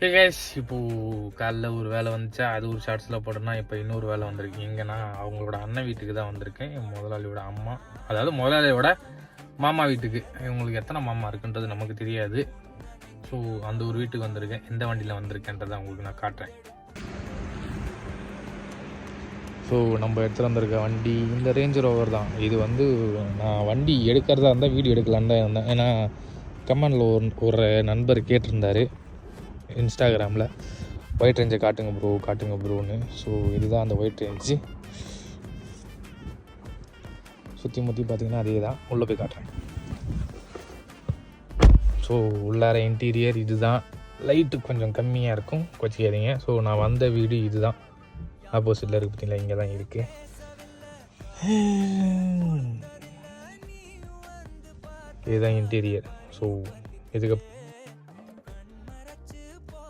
Guys இப்போது காலைல ஒரு வேலை வந்துச்சா, அது ஒரு ஷார்ட்ஸில் போடணும். இப்போ இன்னொரு வேலை வந்திருக்கு. எங்கன்னா அவங்களோட அண்ணன் வீட்டுக்கு தான் வந்திருக்கேன். என் முதலாளியோட அம்மா, அதாவது முதலாளியோட மாமா வீட்டுக்கு. இவங்களுக்கு எத்தனை மாமா இருக்குன்றது நமக்கு தெரியாது. ஸோ அந்த ஒரு வீட்டுக்கு வந்திருக்கேன். எந்த வண்டியில் வந்திருக்கேன்றதை உங்களுக்கு நான் காட்டுறேன். ஸோ நம்ம எடுத்துகிட்டு வந்திருக்க வண்டி இந்த ரேஞ்ச் ரோவர் தான். இது வந்து நான் வண்டி எடுக்கிறதா இருந்தால் வீடியோ எடுக்கலான்னு தான் இருந்தேன். ஏன்னா கமெண்டில் ஒரு நண்பர் கேட்டிருந்தார் இன்ஸ்டாகிராமில், ஒயிட் ரேஞ்சை காட்டுங்க ப்ரோன்னு. ஸோ இதுதான் அந்த ஒயிட் ரேஞ்சு. சுற்றி முற்றி பார்த்திங்கன்னா அதே தான். உள்ளே போய் காட்டுறேன். ஸோ உள்ளார இன்டீரியர் இது தான். லைட்டு கொஞ்சம் கம்மியாக இருக்கும், கொச்சிக்காதீங்க. ஸோ நான் வந்த வீடு இது தான். ஆப்போசிட்டில் இருக்குது பார்த்தீங்களா, இங்கே தான் இருக்குது. இதுதான் இன்டீரியர். ஸோ இதுக்கு